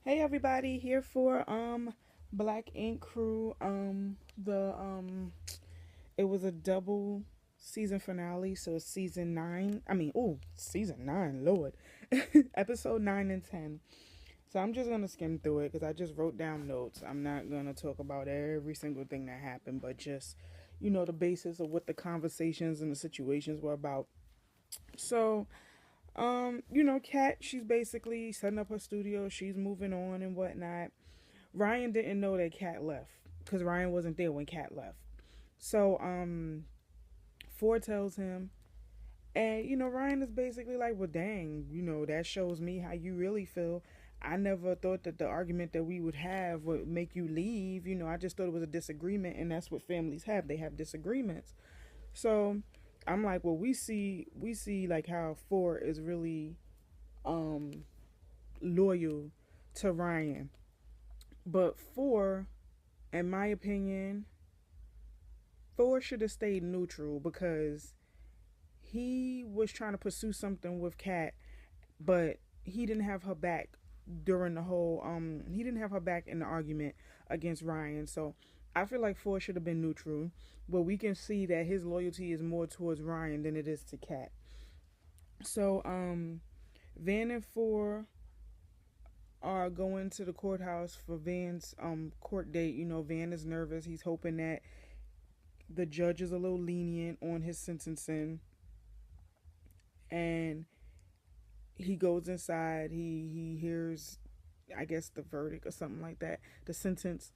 Hey everybody, here for Black Ink Crew. The it was a double season finale, so it's season 9. Season 9, Lord. Episode 9 and 10. So I'm just going to skim through it cuz I just wrote down notes. I'm not going to talk about every single thing that happened, but just the basis of what the conversations and the situations were about. So, Kat, she's basically setting up her studio. She's moving on and whatnot. Ryan didn't know that Kat left because Ryan wasn't there when Kat left. So Ford tells him, and Ryan is basically like, "Well, dang, that shows me how you really feel. I never thought that the argument that we would have would make you leave. I just thought it was a disagreement, and that's what families have. They have disagreements." So I'm like, "Well, we see like how Ford is really um loyal to Ryan, but Ford, in my opinion, Thor should have stayed neutral because he was trying to pursue something with Kat, but he didn't have her back during the whole he didn't have her back in the argument against Ryan. So I feel like Thor should have been neutral, but we can see that his loyalty is more towards Ryan than it is to Kat. So Van and Thor are going to the courthouse for Van's court date. Van is nervous. He's hoping that the judge is a little lenient on his sentencing, and he goes inside. He hears, I guess, the verdict or something like that, the sentence.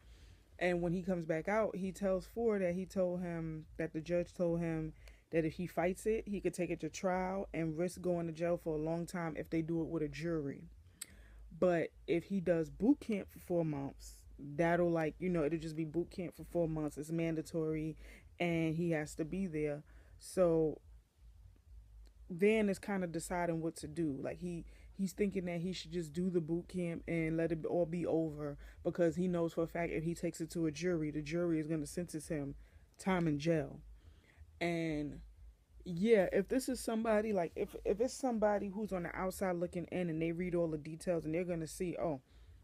And when he comes back out, he tells Ford that he told him that the judge told him that if he fights it, he could take it to trial and risk going to jail for a long time if they do it with a jury. But if he does boot camp for 4 months, that'll, like, it'll just be boot camp for 4 months. It's mandatory, and he has to be there. So Van is kind of deciding what to do. Like he's thinking that he should just do the boot camp and let it all be over because he knows for a fact if he takes it to a jury, the jury is going to sentence him time in jail. And yeah, if this is somebody like if it's somebody who's on the outside looking in and they read all the details and they're going to see, "Oh,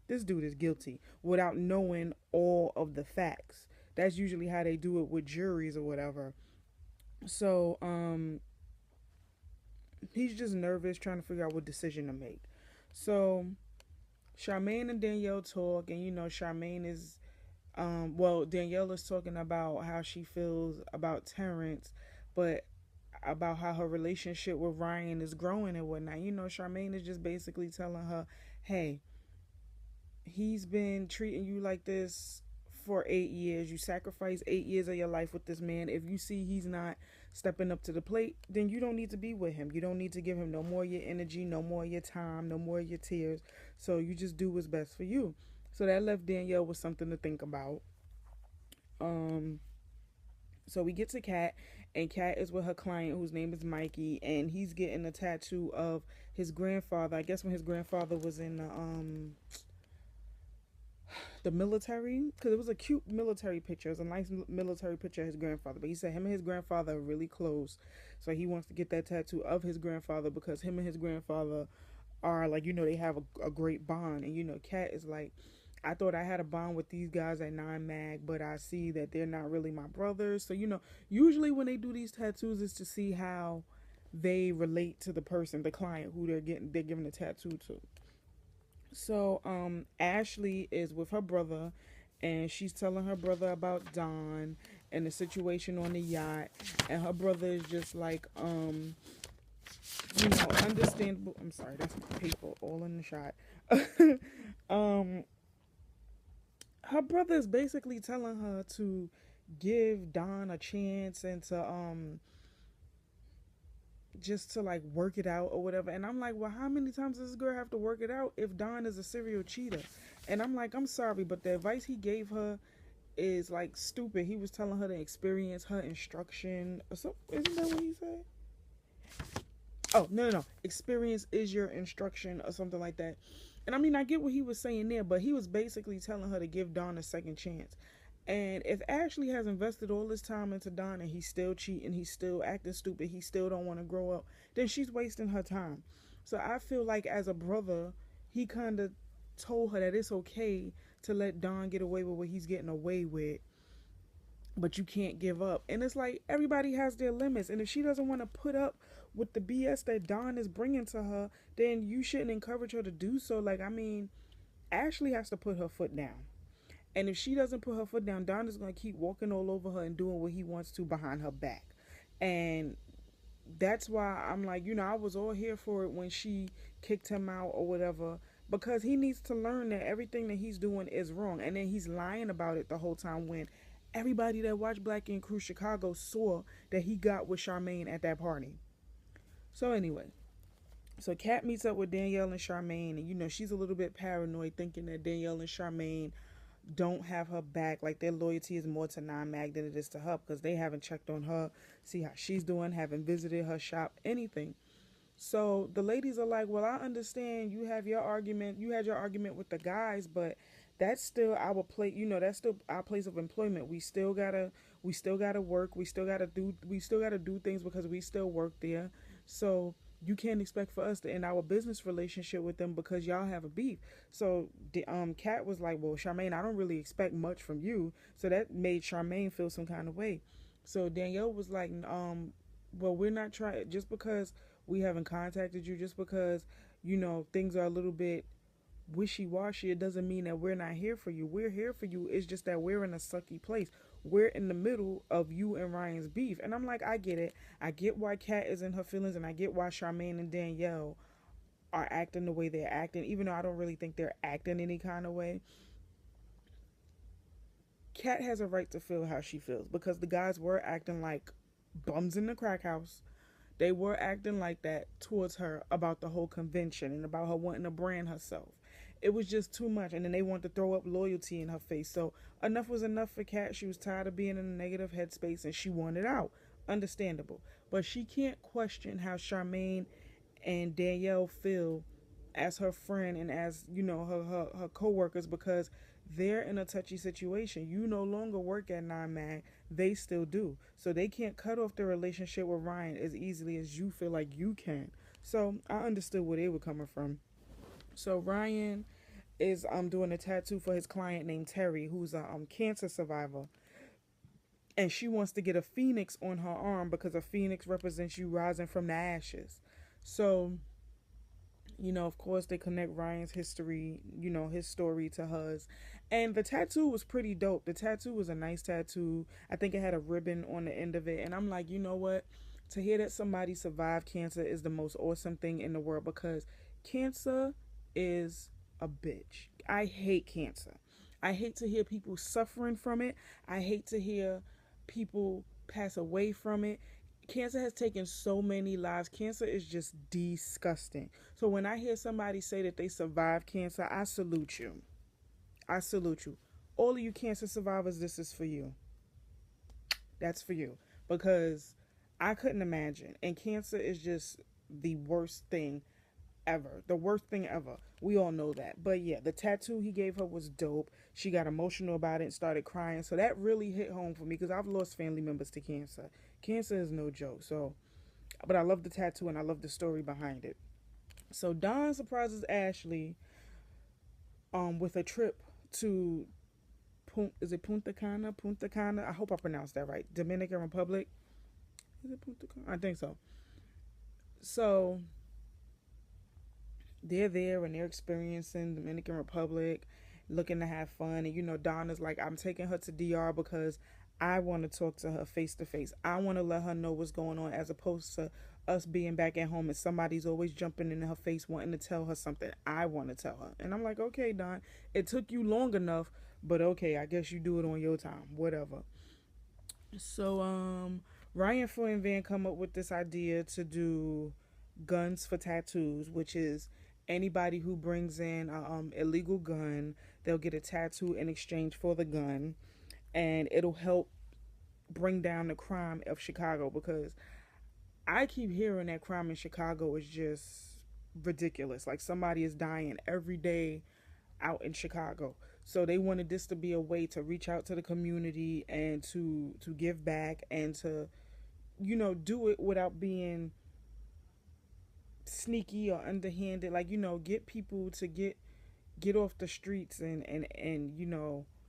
this dude is guilty," without knowing all of the facts. That's usually how they do it with juries or whatever. So, he's just nervous trying to figure out what decision to make. So Charmaine and Danielle talk, and Charmaine is Danielle is talking about how she feels about Terrence, but about how her relationship with Ryan is growing and whatnot. Charmaine is just basically telling her, "Hey, he's been treating you like this for 8 years. You sacrificed 8 years of your life with this man. If you see he's not stepping up to the plate, then you don't need to be with him. You don't need to give him no more of your energy, no more of your time, no more of your tears. So you just do what's best for you." So that left Danielle with something to think about. Um, so we get to Kat, and Kat is with her client whose name is Mikey, and he's getting a tattoo of his grandfather. I guess when his grandfather was in the military, because it was a cute military picture. It was a nice military picture of his grandfather. But he said him and his grandfather are really close, so he wants to get that tattoo of his grandfather because him and his grandfather are like, they have a great bond. And Kat is like, "I thought I had a bond with these guys at Nine Mag, but I see that they're not really my brothers." So usually when they do these tattoos, is to see how they relate to the person, the client who they're giving the tattoo to. So Ashley is with her brother, and she's telling her brother about Don and the situation on the yacht, and her brother is just like, understandable. I'm sorry, that's paper all in the shot. um Her brother is basically telling her to give Don a chance and to just to like work it out or whatever. And I'm like, "Well, how many times does this girl have to work it out if Don is a serial cheater?" And I'm like, "I'm sorry, but the advice he gave her is like stupid." He was telling her to experience her instruction or so. Isn't that what he said? Oh, no, no, no. Experience is your instruction or something like that. And I mean, I get what he was saying there, but he was basically telling her to give Don a second chance. And if Ashley has invested all this time into Don and he's still cheating, he's still acting stupid, he still don't want to grow up, then she's wasting her time. So I feel like as a brother, he kind of told her that it's okay to let Don get away with what he's getting away with, but you can't give up. And it's like everybody has their limits, and if she doesn't want to put up with the BS that Don is bringing to her, then you shouldn't encourage her to do so. Like, I mean, Ashley has to put her foot down. And if she doesn't put her foot down, Don is going to keep walking all over her and doing what he wants to behind her back. And that's why I'm like, I was all here for it when she kicked him out or whatever, because he needs to learn that everything that he's doing is wrong. And then he's lying about it the whole time when everybody that watched Black Ink Crew Chicago saw that he got with Charmaine at that party. So anyway, so Kat meets up with Danielle and Charmaine, and she's a little bit paranoid, thinking that Danielle and Charmaine don't have her back. Like, their loyalty is more to Non-Mag than it is to her, because they haven't checked on her, see how she's doing, haven't visited her shop, anything. So the ladies are like, well, I understand you had your argument with the guys, but that's still our place. That's still our place of employment. We still gotta work. We still gotta do things because we still work there. So you can't expect for us to end our business relationship with them because y'all have a beef. So Kat was like, well, Charmaine, I don't really expect much from you. So that made Charmaine feel some kind of way. So Danielle was like, well, we're not trying, just because we haven't contacted you, just because things are a little bit wishy-washy, it doesn't mean that we're not here for you. We're here for you. It's just that we're in a sucky place. We're in the middle of you and Ryan's beef. And I'm like, I get it. I get why Kat is in her feelings, and I get why Charmaine and Danielle are acting the way they're acting, even though I don't really think they're acting any kind of way. Kat has a right to feel how she feels, because the guys were acting like bums in the crack house. They were acting like that towards her about the whole convention and about her wanting to brand herself. It was just too much, and then they wanted to throw up loyalty in her face. So enough was enough for Kat. She was tired of being in a negative headspace, and she wanted out. Understandable. But she can't question how Charmaine and Danielle feel as her friend and as, her co-workers, because they're in a touchy situation. You no longer work at Non-Mag. They still do. So they can't cut off their relationship with Ryan as easily as you feel like you can. So I understood where they were coming from. So Ryan is doing a tattoo for his client named Terry, who's a cancer survivor. And she wants to get a phoenix on her arm because a phoenix represents you rising from the ashes. So, of course, they connect Ryan's history, his story to hers. And the tattoo was pretty dope. The tattoo was a nice tattoo. I think it had a ribbon on the end of it. And I'm like, you know what? To hear that somebody survived cancer is the most awesome thing in the world, because cancer is a bitch. I hate cancer. I hate to hear people suffering from it. I hate to hear people pass away from it. Cancer has taken so many lives. Cancer is just disgusting. So when I hear somebody say that they survived cancer, I salute you. I salute you. All of you cancer survivors, this is for you. That's for you. Because I couldn't imagine. And cancer is just the worst thing ever. The worst thing ever. We all know that. But yeah, the tattoo he gave her was dope. She got emotional about it and started crying. So that really hit home for me, because I've lost family members to cancer. Cancer is no joke. So, but I love the tattoo and I love the story behind it. So Don surprises Ashley with a trip to is it Punta Cana? Punta Cana? I hope I pronounced that right. Dominican Republic. Is it Punta Cana? I think so. So they're there and they're experiencing Dominican Republic, looking to have fun. And Donna's like, I'm taking her to DR because I want to talk to her face to face. I want to let her know what's going on, as opposed to us being back at home and somebody's always jumping in her face wanting to tell her something. I want to tell her. And I'm like, okay, Don, it took you long enough, but okay, I guess you do it on your time, whatever. So Ryan, Foy, and Van come up with this idea to do guns for tattoos, which is anybody who brings in an illegal gun, they'll get a tattoo in exchange for the gun, and it'll help bring down the crime of Chicago, because I keep hearing that crime in Chicago is just ridiculous. Like, somebody is dying every day out in Chicago. So they wanted this to be a way to reach out to the community and to give back and to, do it without being sneaky or underhanded. Like, get people to get get off the streets and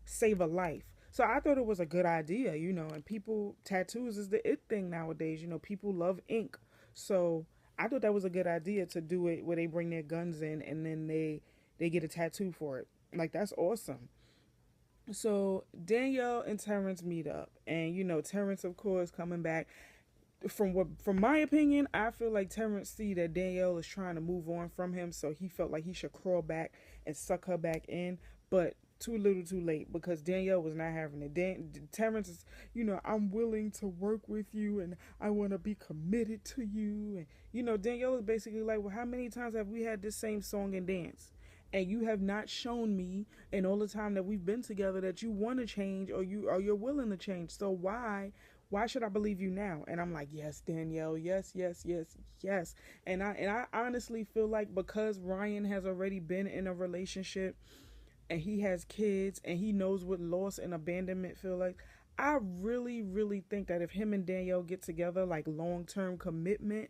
save a life. So I thought it was a good idea, and people tattoos is the it thing nowadays. People love ink. So I thought that was a good idea to do it where they bring their guns in and then they get a tattoo for it. Like that's awesome. So Danielle and Terrence meet up, and Terrence, of course, coming back. From my opinion, I feel like Terrence see that Danielle is trying to move on from him, so he felt like he should crawl back and suck her back in, but too little, too late because Danielle was not having it. Terrence is, I'm willing to work with you and I want to be committed to you, and Danielle is basically like, well, how many times have we had this same song and dance? And you have not shown me in all the time that we've been together that you want to change or you're willing to change. So why should I believe you now? And I'm like, yes, Danielle, yes, yes, yes, yes. And I honestly feel like because Ryan has already been in a relationship and he has kids and he knows what loss and abandonment feel like, I really, really think that if him and Danielle get together, like long term commitment,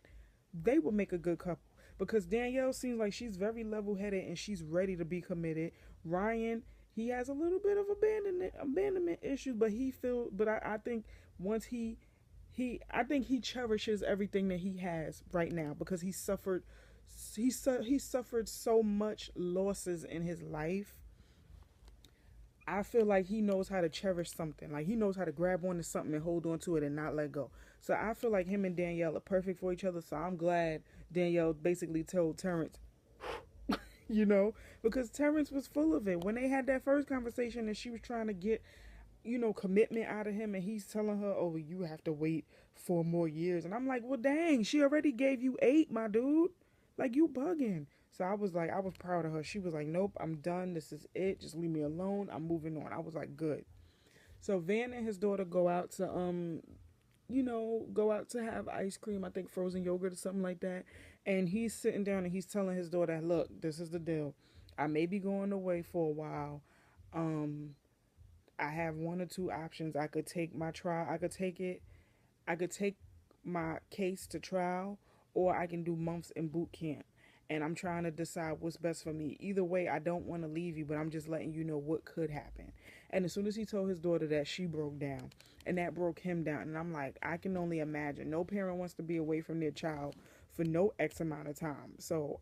they would make a good couple. Because Danielle seems like she's very level headed and she's ready to be committed. Ryan, he has a little bit of abandonment issues, but I think once I think he cherishes everything that he has right now because he suffered so much losses in his life. I feel like he knows how to cherish something. Like he knows how to grab onto something and hold on to it and not let go. So I feel like him and Danielle are perfect for each other. So I'm glad Danielle basically told Terrence, you know, because Terrence was full of it. When they had that first conversation and she was trying to get, commitment out of him and he's telling her, oh, you have to wait 4 more years. And I'm like, well, dang, she already gave you 8, my dude. Like, you bugging. So I was like, I was proud of her. She was like, nope, I'm done. This is it. Just leave me alone. I'm moving on. I was like, good. So Van and his daughter go out to have ice cream, I think frozen yogurt or something like that. And he's sitting down and he's telling his daughter, look, this is the deal. I may be going away for a while. Um, I have one or two options. I could take my trial. I could take my case to trial, or I can do months in boot camp. And I'm trying to decide what's best for me. Either way, I don't want to leave you, but I'm just letting you know what could happen. And as soon as he told his daughter that, she broke down. And that broke him down. And I'm like, I can only imagine. No parent wants to be away from their child for no X amount of time. So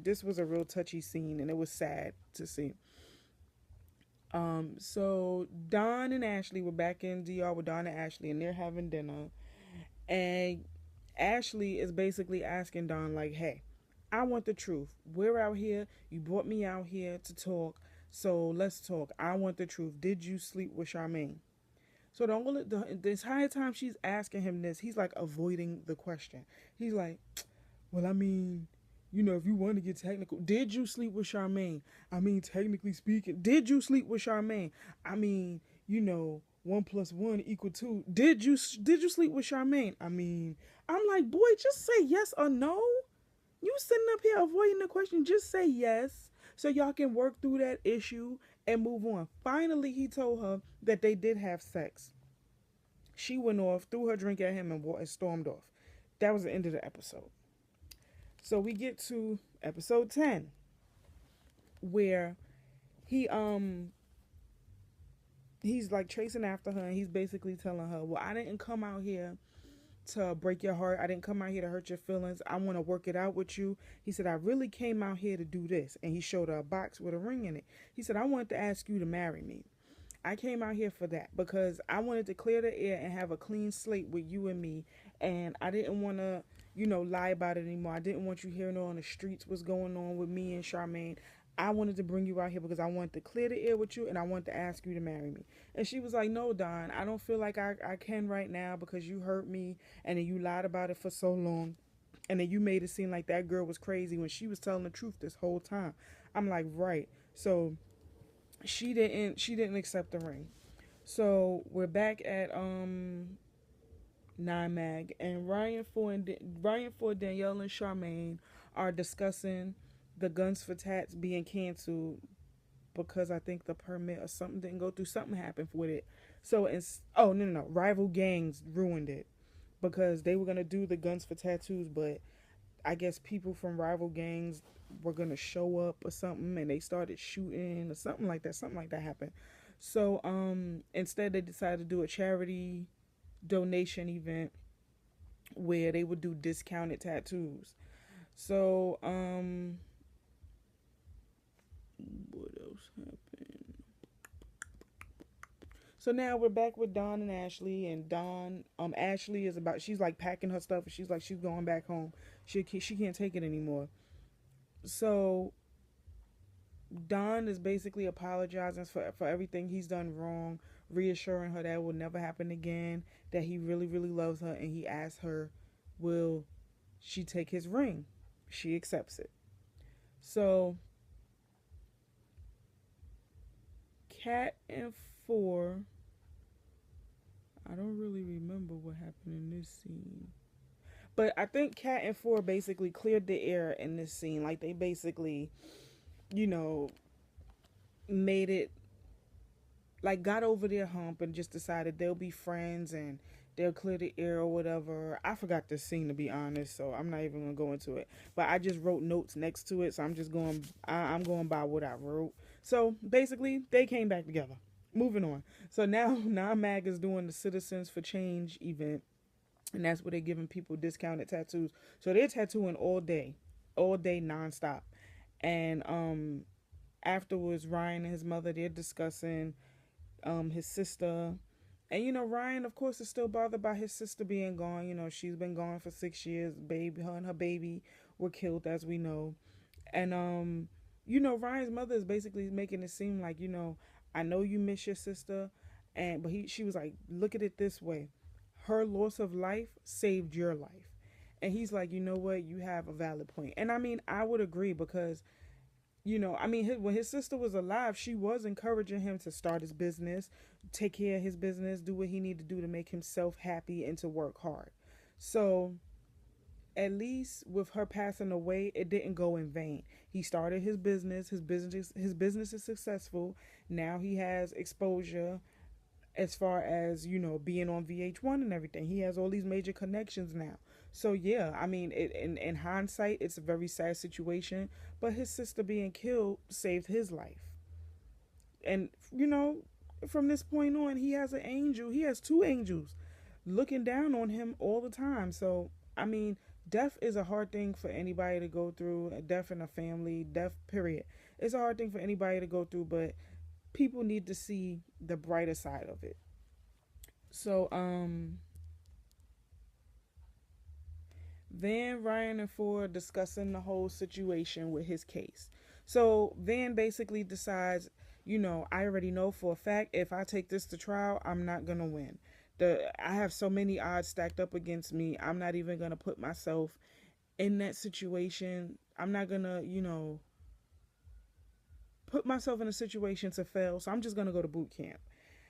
this was a real touchy scene and it was sad to see. So Don and Ashley were back in DR with Don and Ashley, and they're having dinner. And Ashley is basically asking Don, like, hey, I want the truth. We're out here. You brought me out here to talk. So let's talk. I want the truth. Did you sleep with Charmaine? So the entire time she's asking him this, he's like avoiding the question. He's like, well, I mean, if you want to get technical, did you sleep with Charmaine? I mean, technically speaking, did you sleep with Charmaine? I mean, 1 + 1 = 2. Did you sleep with Charmaine? I mean, I'm like, boy, just say yes or no. You sitting up here avoiding the question. Just say yes so y'all can work through that issue and move on. Finally, he told her that they did have sex. She went off, threw her drink at him, and stormed off. That was the end of the episode. So we get to episode 10, where he's like chasing after her, and he's basically telling her, well, I didn't come out here to break your heart. I didn't come out here to hurt your feelings. I want to work it out with you. He said, I really came out here to do this. And he showed her a box with a ring in it. He said, I wanted to ask you to marry me. I came out here for that because I wanted to clear the air and have a clean slate with you and me. And I didn't want to, lie about it anymore. I didn't want you hearing on the streets what's going on with me and Charmaine. I wanted to bring you out here because I wanted to clear the air with you and I wanted to ask you to marry me. And she was like, no, Don, I don't feel like I can right now because you hurt me and then you lied about it for so long. And then you made it seem like that girl was crazy when she was telling the truth this whole time. I'm like, right. So she didn't accept the ring. So we're back at Nine Mag, and Ryan Ford, Danielle and Charmaine are discussing the Guns for Tats being canceled because I think the permit or something didn't go through. Something happened with it. So no, rival gangs ruined it because they were gonna do the Guns for Tattoos, but I guess people from rival gangs were gonna show up or something, and they started shooting or something like that. Something like that happened. So instead they decided to do a charity donation event where they would do discounted tattoos. So what else happened? So now we're back with Dawn and Ashley, and Dawn, Ashley is about, she's like packing her stuff, and she's like, she's going back home. She can't take it anymore. So Don is basically apologizing for everything he's done wrong, reassuring her that it will never happen again, that he really, really loves her, and he asks her, will she take his ring? She accepts it. So, Cat and Four, I don't really remember what happened in this scene. But I think Cat and Four basically cleared the air in this scene. Like, they basically, you know, made it, like, got over their hump and just decided they'll be friends and they'll clear the air or whatever. I forgot this scene, to be honest, so I'm not even gonna go into it. But I just wrote notes next to it, so I'm just going. I'm going by what I wrote. So basically, they came back together. Moving on. So now Non-Mag is doing the Citizens for Change event, and that's where they're giving people discounted tattoos. So they're tattooing all day nonstop. And afterwards, Ryan and his mother, they're discussing his sister. And Ryan, of course, is still bothered by his sister being gone. She's been gone for 6 years. Baby, her and her baby were killed, as we know. And Ryan's mother is basically making it seem like, I know you miss your sister, but she was like, look at it this way: her loss of life saved your life. And he's like, you know what, you have a valid point. And I mean, I would agree, because when his sister was alive, she was encouraging him to start his business, take care of his business, do what he needed to do to make himself happy and to work hard. So at least with her passing away, it didn't go in vain. He started his business. His business is successful. Now he has exposure as far as being on VH1 and everything. He has all these major connections now. So yeah, I mean, in hindsight, it's a very sad situation, but his sister being killed saved his life. And from this point on, he has an angel. He has two angels looking down on him all the time. So I mean, death is a hard thing for anybody to go through. Death in a family, death period, it's a hard thing for anybody to go through. But people need to see the brighter side of it. So Van, Ryan, and Ford discussing the whole situation with his case. So Van basically decides, I already know for a fact, if I take this to trial, I'm not gonna win. I have so many odds stacked up against me. I'm not even gonna put myself in that situation. I'm not gonna, put myself in a situation to fail. So I'm just gonna go to boot camp.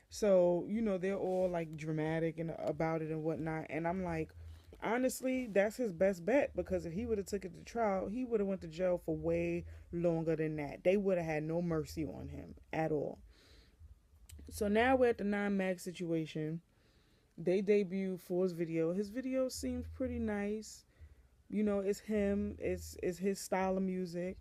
So they're all like dramatic and about it and whatnot, and I'm like, honestly, that's his best bet, because if he would have took it to trial, he would have went to jail for way longer than that. They would have had no mercy on him at all. So now we're at the Non-Mag situation. They debut Ford's video. His video seems pretty nice. It's him. It's his style of music.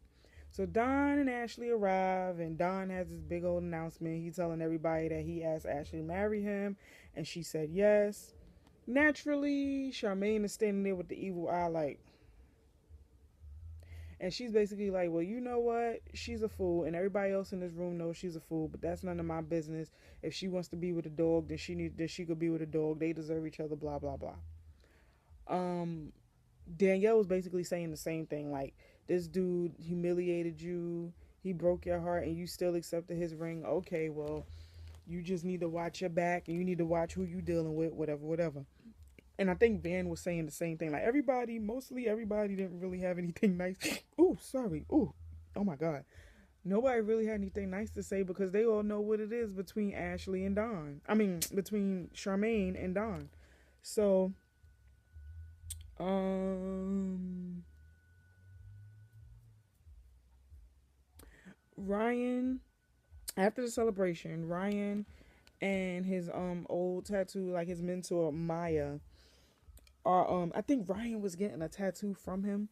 So Don and Ashley arrive, and Don has this big old announcement. He's telling everybody that he asked Ashley to marry him, and she said yes. Naturally, Charmaine is standing there with the evil eye, like, and she's basically like, well, you know what? She's a fool, and everybody else in this room knows she's a fool, but that's none of my business. If she wants to be with a dog, then she could be with a dog. They deserve each other, blah, blah, blah. Danielle was basically saying the same thing, like, this dude humiliated you, he broke your heart, and you still accepted his ring. Okay, well, you just need to watch your back, and you need to watch who you dealing with, whatever. And I think Van was saying the same thing. Like, mostly everybody didn't really have anything nice. Ooh, sorry. Ooh, oh my God. Nobody really had anything nice to say, because they all know what it is between Ashley and Don. I mean, between Charmaine and Don. So, Ryan, after the celebration, Ryan and his old tattoo, like his mentor Maya, are I think Ryan was getting a tattoo from him,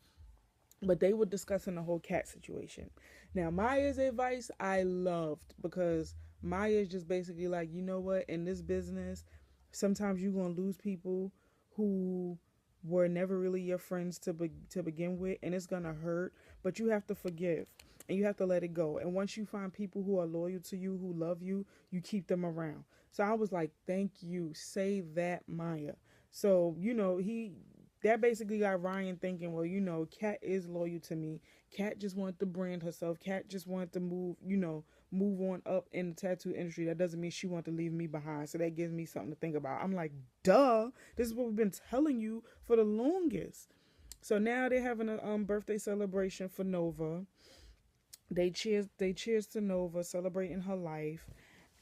But they were discussing the whole Cat situation. Now, Maya's advice I loved, because Maya is just basically like, you know what, in this business, sometimes you're going to lose people who were never really your friends to begin with, and it's going to hurt, but you have to forgive and you have to let it go. And once you find people who are loyal to you, who love you, you keep them around. So I was like, thank you. Say that, Maya. So, that basically got Ryan thinking, well, Kat is loyal to me. Kat just wanted to brand herself. Kat just wanted to move on up in the tattoo industry. That doesn't mean she wanted to leave me behind. So that gives me something to think about. I'm like, duh. This is what we've been telling you for the longest. So now they're having a birthday celebration for Nova. They cheers to Nova, celebrating her life,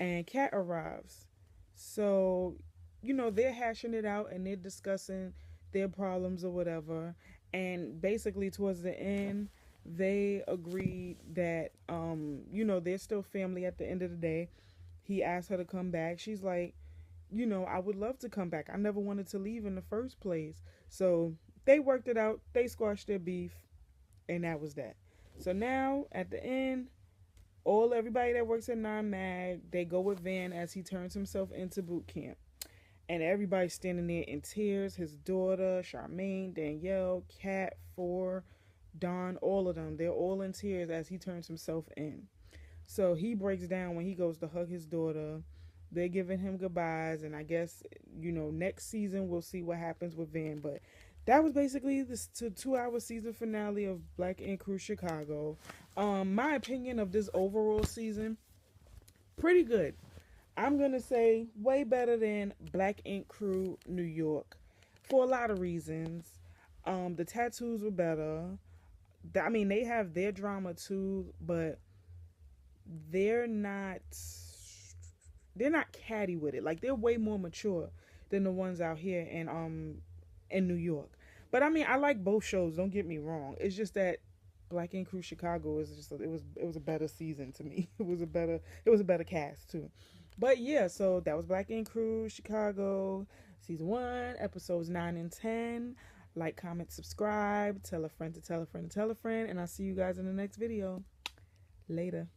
and Kat arrives. So, they're hashing it out and they're discussing their problems or whatever. And basically towards the end, they agreed that they're still family at the end of the day. He asked her to come back. She's like, I would love to come back. I never wanted to leave in the first place. So they worked it out. They squashed their beef, and that was that. So now at the end, everybody that works at Nine Mag, they go with Van as he turns himself into boot camp. And everybody's standing there in tears. His daughter, Charmaine, Danielle, Kat, Four, Don, all of them. They're all in tears as he turns himself in. So he breaks down when he goes to hug his daughter. They're giving him goodbyes. And I guess, next season we'll see what happens with Van. But that was basically the 2-hour season finale of Black Ink Crew Chicago. My opinion of this overall season, pretty good. I'm going to say way better than Black Ink Crew New York for a lot of reasons. The tattoos were better. I mean, they have their drama too, but they're not catty with it. Like, they're way more mature than the ones out here in New York. But I mean, I like both shows, don't get me wrong. It's just that Black Ink Crew Chicago is just it was a better season to me. It was a better cast too. But yeah, so that was Black Ink Crew Chicago season 1, episodes 9 and 10. Like, comment, subscribe, tell a friend to tell a friend to tell a friend, and I'll see you guys in the next video. Later.